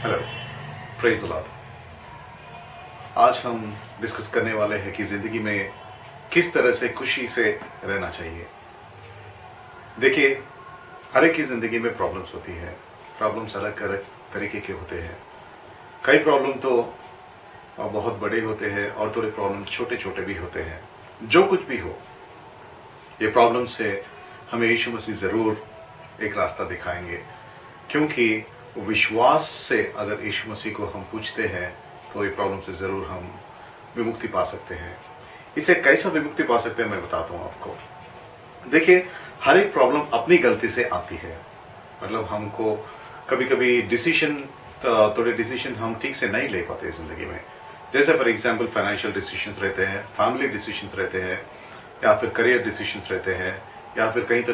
Hello, praise the Lord. आज हम discuss करने वाले हैं कि जिंदगी में किस तरह से खुशी से रहना चाहिए। देखिए, हर एक की जिंदगी में प्रॉब्लम्स होती है। प्रॉब्लम्स अलग अलग तरीके के होते हैं। कई प्रॉब्लम तो बहुत बड़े होते हैं और थोड़े प्रॉब्लम छोटे छोटे भी होते हैं। जो कुछ भी हो, ये प्रॉब्लम से हमें यीशु मसीह जरूर एक रास्ता दिखाएंगे, क्योंकि विश्वास से अगर यीशु मसीह को हम पूछते हैं तो ये प्रॉब्लम से जरूर हम विमुक्ति पा सकते हैं। इसे कैसा विमुक्ति पा सकते हैं मैं बताता हूँ आपको। देखिए, हर एक प्रॉब्लम अपनी गलती से आती है। मतलब हमको कभी कभी थोड़े डिसीजन हम ठीक से नहीं ले पाते जिंदगी में। जैसे फॉर एग्जांपल फाइनेंशियल डिसीजंस रहते हैं, फैमिली डिसीजंस रहते हैं, या फिर करियर डिसीजंस रहते हैं, या फिर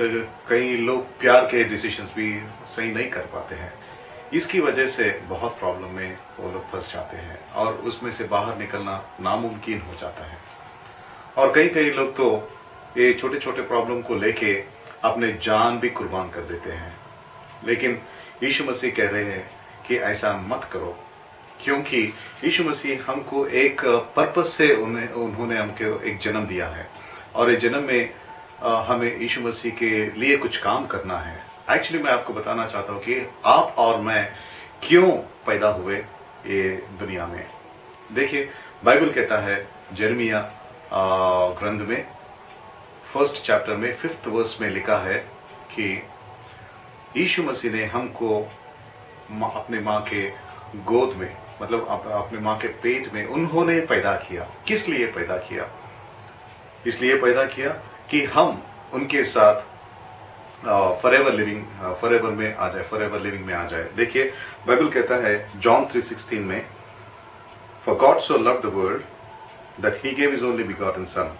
कई लोग प्यार के डिसीजंस भी सही नहीं कर पाते हैं। इसकी वजह से बहुत प्रॉब्लम में वो लोग फंस जाते हैं और उसमें से बाहर निकलना नामुमकिन हो जाता है। और कई लोग तो ये छोटे छोटे प्रॉब्लम को लेके अपने जान भी कुर्बान कर देते हैं। लेकिन यीशु मसीह कह रहे हैं कि ऐसा मत करो, क्योंकि यीशु मसीह हमको एक पर्पस से उन्होंने हमको एक जन्म दिया है और इस जन्म में हमें यीशु मसीह के लिए कुछ काम करना है। एक्चुअली मैं आपको बताना चाहता हूँ कि आप और मैं क्यों पैदा हुए ये दुनिया में। देखिए, बाइबल कहता है यिर्मयाह ग्रंथ में 1st चैप्टर में 5th वर्स में लिखा है कि यीशु मसीह ने हमको अपने माँ के गोद में, मतलब अपने माँ के पेट में उन्होंने पैदा किया। किस लिए पैदा किया? इसलिए पैदा किया कि हम उनके साथ फॉरएवर लिविंग में आ जाए। देखिए, बाइबल कहता है जॉन 3:16 में, for God so loved the world that he gave his only begotten son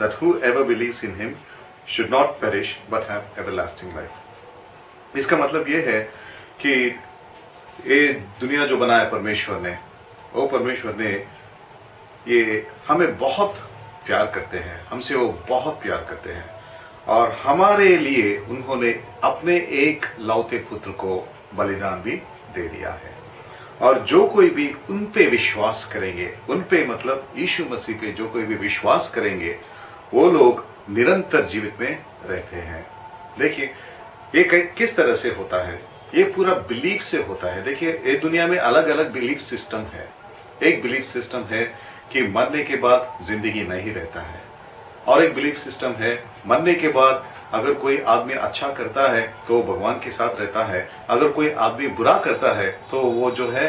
that whoever believes in him should not perish but have everlasting life. इसका मतलब यह है कि ये दुनिया जो बनाया परमेश्वर ने ये हमें बहुत प्यार करते हैं, हमसे वो बहुत प्यार करते हैं और हमारे लिए उन्होंने अपने एक लौते पुत्र को बलिदान भी दे दिया है। और जो कोई भी उन पे विश्वास करेंगे, उन पे मतलब यीशु मसीह पे जो कोई भी विश्वास करेंगे, वो लोग निरंतर जीवित में रहते हैं। देखिए, ये किस तरह से होता है? ये पूरा बिलीफ से होता है। देखिए, ये दुनिया में अलग अलग बिलीफ सिस्टम है। एक बिलीफ सिस्टम है कि मरने के बाद जिंदगी नहीं रहता है, और एक बिलीफ सिस्टम है मरने के बाद अगर कोई आदमी अच्छा करता है तो भगवान के साथ रहता है, अगर कोई आदमी बुरा करता है तो वो जो है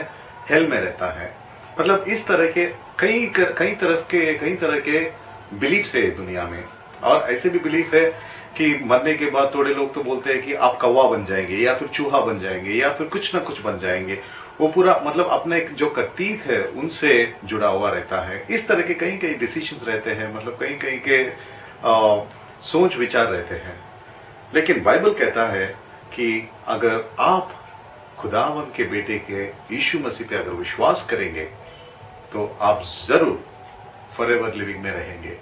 हेल में रहता है। मतलब इस तरह के कई तरह के बिलीफ है दुनिया में। और ऐसे भी बिलीफ है कि मरने के बाद थोड़े लोग तो बोलते हैं कि आप कौवा बन जाएंगे या फिर चूहा बन जाएंगे या फिर कुछ ना कुछ बन जाएंगे। वो पूरा मतलब अपने जो करतीत है उनसे जुड़ा हुआ रहता है। इस तरह के कई डिसीजंस रहते हैं, मतलब कई के सोच विचार रहते हैं। लेकिन बाइबल कहता है कि अगर आप खुदावंद के बेटे के यीशु मसीह पे अगर विश्वास करेंगे तो आप जरूर फॉरएवर लिविंग में रहेंगे।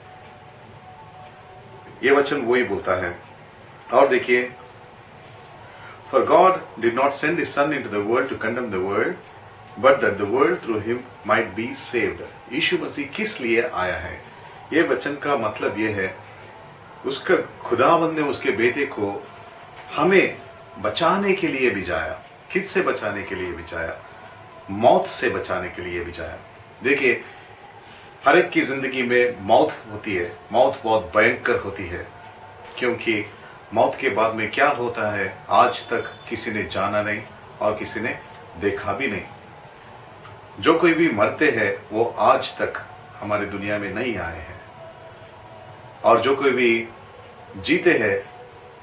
ये वचन वही बोलता है। और देखिए, For God did not send His Son into the world to condemn the world, but that the world through Him might be saved. यीशु मसीह किस लिए आया है? ये वचन का मतलब ये है, उसका खुदावंद ने उसके बेटे को हमें बचाने के लिए भिजाया। किस से बचाने के लिए भिजाया? मौत से बचाने के लिए भिजाया। देखिए, हर एक की जिंदगी में मौत होती है। मौत बहुत भयंकर होती है, क्योंकि मौत के बाद में क्या होता है आज तक किसी ने जाना नहीं और किसी ने देखा भी नहीं। जो कोई भी मरते हैं वो आज तक हमारी दुनिया में नहीं आए हैं, और जो कोई भी जीते हैं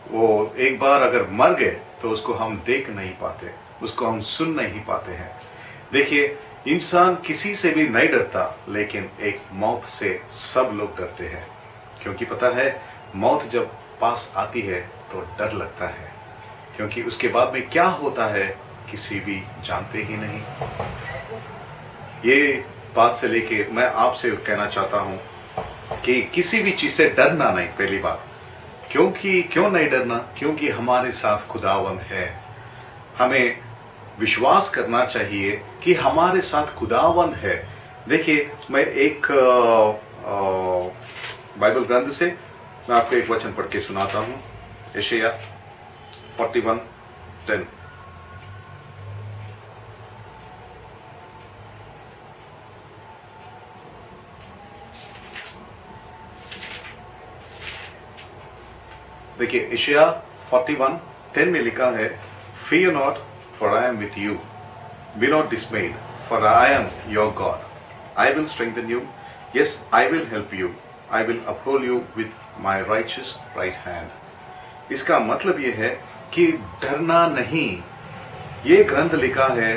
वो एक बार अगर मर गए तो उसको हम देख नहीं पाते, उसको हम सुन नहीं पाते हैं। देखिए, इंसान किसी से भी नहीं डरता, लेकिन एक मौत से सब लोग डरते हैं, क्योंकि पता है मौत जब पास आती है तो डर लगता है, क्योंकि उसके बाद में क्या होता है किसी भी जानते ही नहीं। ये बात से लेके मैं आपसे कहना चाहता हूं कि किसी भी चीज से डरना नहीं। पहली बात, क्यों नहीं डरना? क्योंकि हमारे साथ खुदावंद है। हमें विश्वास करना चाहिए कि हमारे साथ खुदावंद है। देखिए, मैं एक बाइबल ग्रंथ से मैं आपको एक वचन पढ़ के सुनाता हूं। यशायाह 41:10। देखिए, यशायाह 41:10 में लिखा है, Fear not, for I am with you. Be not dismayed, for I am your God. I will strengthen you. Yes, I will help you. I will uphold you with my righteous right hand. इसका मतलब यह है कि डरना नहीं। ये ग्रंथ लिखा है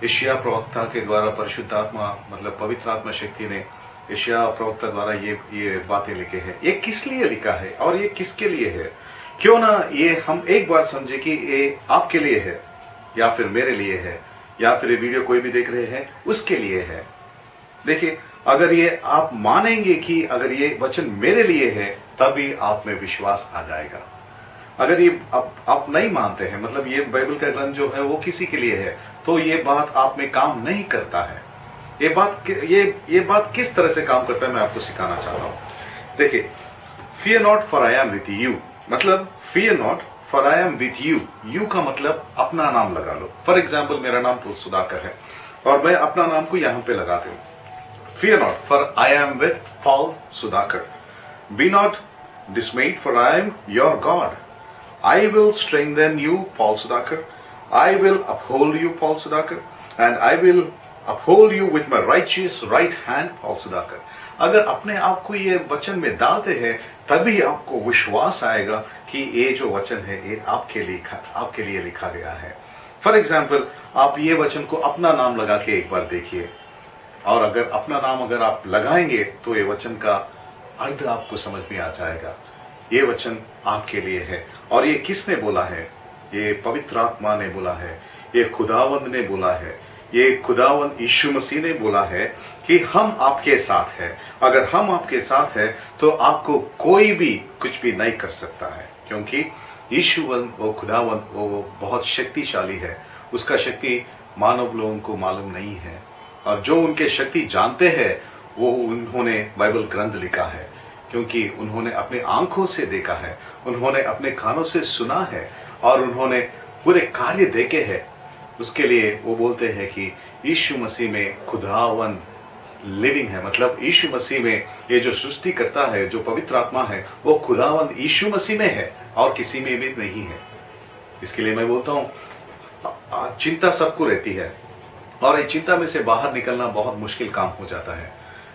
यशायाह प्रवक्ता के द्वारा, परिशुद्ध आत्मा मतलब पवित्र आत्मा शक्ति ने यशायाह प्रवक्ता द्वारा ये बातें लिखे हैं। ये किस लिए लिखा है और ये किसके लिए है? क्यों ना ये हम एक बार समझे कि ये आपके लिए है, या फिर मेरे लिए है, या फिर ये वीडियो कोई भी देख रहे हैं उसके लिए है। देखिए, अगर ये आप मानेंगे कि अगर ये वचन मेरे लिए है, तभी आप में विश्वास आ जाएगा। अगर ये आप नहीं मानते हैं, मतलब ये बाइबल का ग्रंथ जो है वो किसी के लिए है, तो ये बात आप में काम नहीं करता है। ये बात किस तरह से काम करता है, मैं आपको सिखाना चाहता हूं। देखिए, fear not for I am with you, मतलब fear not for I am with you. You का मतलब अपना नाम लगा लो। फॉर एग्जाम्पल, मेरा नाम पॉल सुधाकर है और मैं अपना नाम को यहां पे लगाते हूं, Fear not, for I am with Paul Sudhakar. Be not dismayed, for I am your God. I will strengthen you, Paul Sudhakar. I will uphold you, Paul Sudhakar. And I will uphold you with my righteous right hand, Paul Sudhakar. अगर अपने आप को ये वचन में डालते हैं, तभी आपको विश्वास आएगा कि ये जो वचन है ये आपके लिए लिखा गया है। फॉर एग्जाम्पल, आप ये वचन को अपना नाम लगा के एक बार देखिए, और अगर अपना नाम अगर आप लगाएंगे तो ये वचन का अर्थ आपको समझ में आ जाएगा। ये वचन आपके लिए है। और ये किसने बोला है? ये पवित्र आत्मा ने बोला है, ये खुदावंद ने बोला है, ये खुदावंद यीशु मसीह ने बोला है कि हम आपके साथ हैं। अगर हम आपके साथ हैं तो आपको कोई भी कुछ भी नहीं कर सकता है, क्योंकि यीशुवंद वो खुदावंद वो बहुत शक्तिशाली है। उसका शक्ति मानव लोगों को मालूम नहीं है, और जो उनके शक्ति जानते हैं वो उन्होंने बाइबल ग्रंथ लिखा है, क्योंकि उन्होंने अपने आंखों से देखा है, उन्होंने अपने कानों से सुना है, और उन्होंने पूरे कार्य देखे हैं। उसके लिए वो बोलते हैं कि यीशु मसीह में खुदावंद लिविंग है, मतलब यीशु मसीह में ये जो सृष्टि करता है, जो पवित्र आत्मा है, वो खुदावंद यीशु मसीह में है और किसी में भी नहीं है। इसके लिए मैं बोलता हूँ, चिंता सबको रहती है, और इस चिंता में से बाहर निकलना बहुत मुश्किल काम हो जाता है।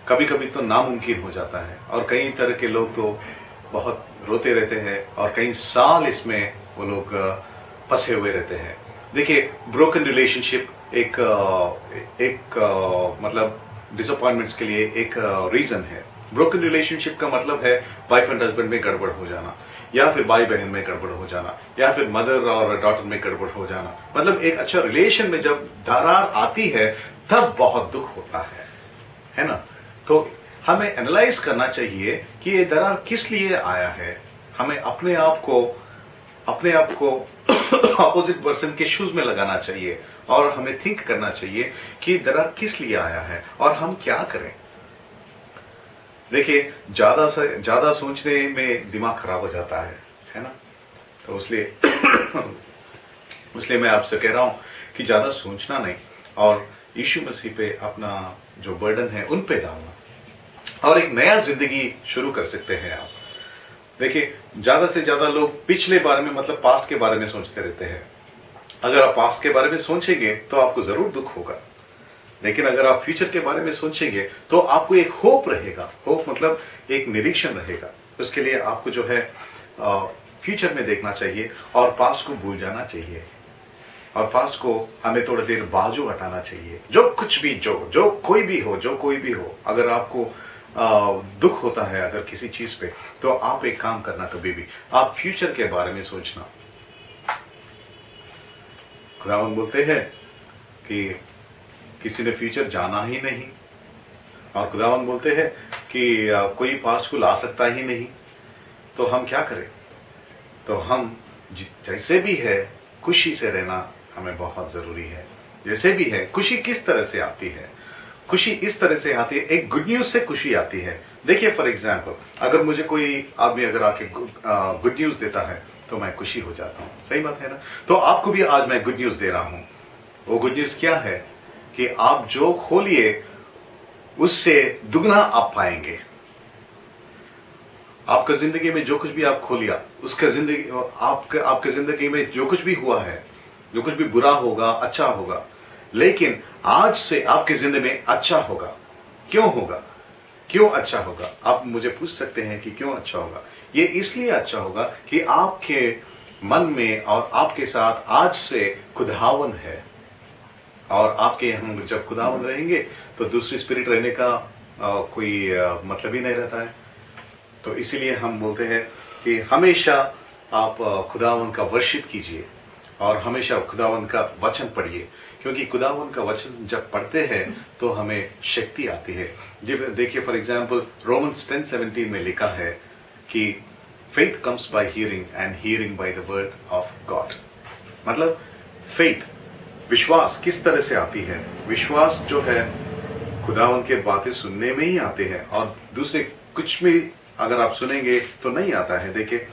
कभी कभी तो नामुमकिन हो जाता है, और कई तरह के लोग तो बहुत रोते रहते हैं, और कई साल इसमें वो लोग फंसे हुए रहते हैं। देखिए, ब्रोकन रिलेशनशिप एक मतलब डिसअपॉइंटमेंट्स के लिए एक रीजन है। ब्रोकन रिलेशनशिप का मतलब है वाइफ एंड हस्बैंड में गड़बड़ हो जाना, या फिर भाई बहन में गड़बड़ हो जाना, या फिर मदर और डॉटर में गड़बड़ हो जाना। मतलब एक अच्छा रिलेशन में जब दरार आती है तब बहुत दुख होता है ना? तो हमें एनालाइज करना चाहिए कि ये दरार किस लिए आया है। हमें अपने आप को अपोजिट पर्सन के शूज में लगाना चाहिए, और हमें थिंक करना चाहिए कि दरार किस लिए आया है और हम क्या करें। देखिए, ज्यादा से ज्यादा सोचने में दिमाग खराब हो जाता है ना? तो इसलिए मैं आपसे कह रहा हूं कि ज्यादा सोचना नहीं, और यीशु मसीह पे अपना जो बर्डन है उन पे डालना, और एक नया जिंदगी शुरू कर सकते हैं आप। देखिए, ज्यादा से ज्यादा लोग पिछले बारे में, मतलब पास्ट के बारे में सोचते रहते हैं। अगर आप पास्ट के बारे में सोचेंगे तो आपको जरूर दुख होगा, लेकिन अगर आप फ्यूचर के बारे में सोचेंगे तो आपको एक होप रहेगा। होप मतलब एक निरीक्षण रहेगा। उसके लिए आपको जो है फ्यूचर में देखना चाहिए, और पास्ट को भूल जाना चाहिए, और पास्ट को हमें थोड़ी देर बाजू हटाना चाहिए। जो कुछ भी जो कोई भी हो, अगर आपको दुख होता है अगर किसी चीज पे, तो आप एक काम करना, कभी भी आप फ्यूचर के बारे में सोचना। खुदावंद बोलते हैं कि किसी ने फ्यूचर जाना ही नहीं, और खुदावंद बोलते हैं कि कोई पास्ट को ला सकता ही नहीं। तो हम क्या करें? तो हम जैसे भी है खुशी से रहना हमें बहुत ज़रूरी है। जैसे भी है, खुशी किस तरह से आती है? खुशी इस तरह से आती है, एक गुड न्यूज़ से खुशी आती है। देखिए फॉर एग्ज़ाम्पल, अगर मुझे कोई आदमी अगर आके गुड न्यूज़ देता है, तो मैं खुशी हो जाता हूँ। सही बात है ना? तो आपको भी आज मैं गुड न्यूज़ दे रहा हूँ। वो गुड न्यूज़ क्या है कि आप जो खोलिए, उससे दुगना आप पाएंगे। आपका जिंदगी में जो कुछ भी आप खो लिया, उसका जिंदगी आपके जिंदगी में जो कुछ भी हुआ है, जो कुछ भी बुरा होगा, अच्छा होगा, लेकिन आज से आपके जिंदगी में अच्छा होगा। क्यों होगा? क्यों अच्छा होगा? आप मुझे पूछ सकते हैं कि क्यों अच्छा होगा? ये इसलिए अच्छा होगा कि आपके मन में और आपके साथ आज से खुदावंद है, और आपके हम जब खुदावंद रहेंगे तो दूसरी स्पिरिट रहने का कोई मतलब ही नहीं रहता है। तो इसीलिए हम बोलते हैं कि हमेशा आप खुदावंद का वर्शिप कीजिए और हमेशा खुदावंद का वचन पढ़िए, क्योंकि खुदावंद का वचन जब पढ़ते हैं तो हमें शक्ति आती है। देखिए फॉर एग्जांपल रोमन्स 10:17 में लिखा है कि faith comes by hearing and hearing by the word of God. मतलब फेथ, विश्वास किस तरह से आती है? विश्वास जो है खुदावंद के बातें सुनने में ही आते हैं, और दूसरे कुछ भी अगर आप सुनेंगे तो नहीं आता है। देखिए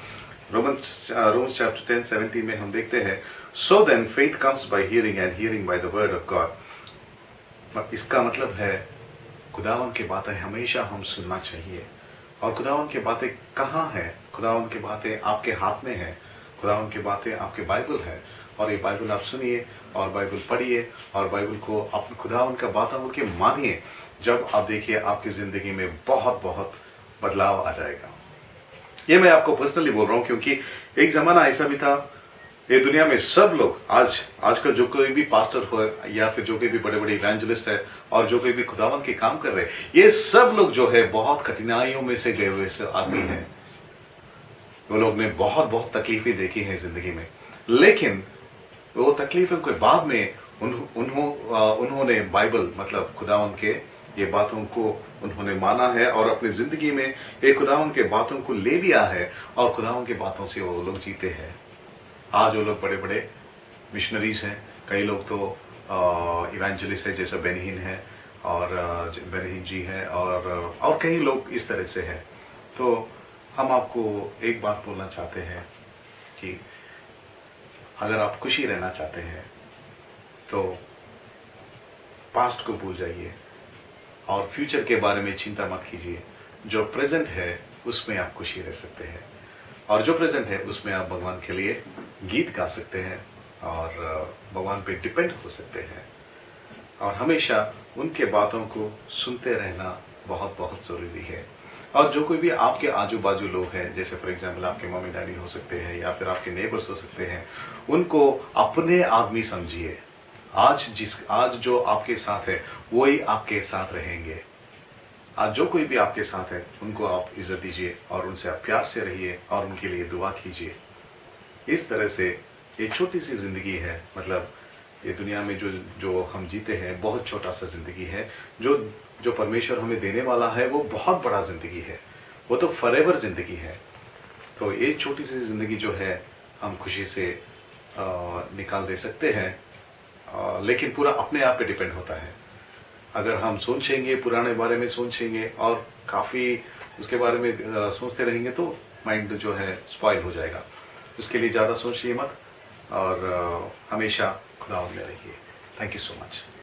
रोमन्स चैप्टर 10:17 में हम देखते हैं, so then faith comes by hearing and hearing by the word of God. इसका मतलब है खुदावंद की बातें हमेशा हम सुनना चाहिए। और खुदावंद की बातें कहाँ हैं? खुदावंद की बातें आपके हाथ में है। खुदावंद की बातें आपके बाइबल है, और ये बाइबल आप सुनिए और बाइबल पढ़िए और बाइबल को अपने खुदावंद का बात बोल के मानिए। जब आप देखिए आपकी जिंदगी में बहुत बहुत बदलाव आ जाएगा। ये मैं आपको पर्सनली बोल रहा हूं, क्योंकि एक जमाना ऐसा भी था, ये दुनिया में सब लोग आजकल जो कोई भी पास्टर हो या फिर जो कोई भी बड़े बड़े इवेंजलिस्ट है और जो कोई भी खुदावंद के काम कर रहे हैं, ये सब लोग जो है बहुत कठिनाइयों में से गए हुए आदमी हैं। वो लोग ने बहुत बहुत तकलीफें देखी हैं जिंदगी में, लेकिन वो तकलीफों के बाद में उन्होंने बाइबल मतलब खुदावंद के ये बातों को उन्होंने माना है और अपनी जिंदगी में ये खुदावंद के बातों को ले लिया है, और खुदावंद की बातों से वो लोग जीते हैं। आज वो लोग बड़े बड़े मिशनरीज हैं। कई लोग तो इवेंजलिस्ट है, जैसे बेनहीन है और बेनहीन जी है, और कई लोग इस तरह से हैं। तो हम आपको एक बात बोलना चाहते हैं कि अगर आप खुशी रहना चाहते हैं तो पास्ट को भूल जाइए और फ्यूचर के बारे में चिंता मत कीजिए। जो प्रेजेंट है उसमें आप खुशी रह सकते हैं, और जो प्रेजेंट है उसमें आप भगवान के लिए गीत गा सकते हैं और भगवान पे डिपेंड हो सकते हैं, और हमेशा उनके बातों को सुनते रहना बहुत बहुत ज़रूरी है। और जो कोई भी आपके आजू बाजू लोग हैं, जैसे फॉर एग्जांपल आपके मम्मी डैडी हो सकते हैं या फिर आपके नेबर्स हो सकते हैं, उनको अपने आदमी समझिए। आज जो आपके साथ है वही आपके साथ रहेंगे। आज जो कोई भी आपके साथ है उनको आप इज्जत दीजिए और उनसे आप प्यार से रहिए और उनके लिए दुआ कीजिए। इस तरह से ये छोटी सी जिंदगी है, मतलब ये दुनिया में जो हम जीते हैं बहुत छोटा सा जिंदगी है। जो परमेश्वर हमें देने वाला है वो बहुत बड़ा जिंदगी है, वो तो फॉरएवर जिंदगी है। तो ये छोटी सी जिंदगी जो है हम खुशी से निकाल दे सकते हैं, लेकिन पूरा अपने आप पे डिपेंड होता है। अगर हम सोचेंगे, पुराने बारे में सोचेंगे और काफ़ी उसके बारे में सोचते रहेंगे तो माइंड जो है स्पॉइल हो जाएगा। उसके लिए ज़्यादा सोचिए मत और हमेशा खुदा में रहिए। Thank you so much.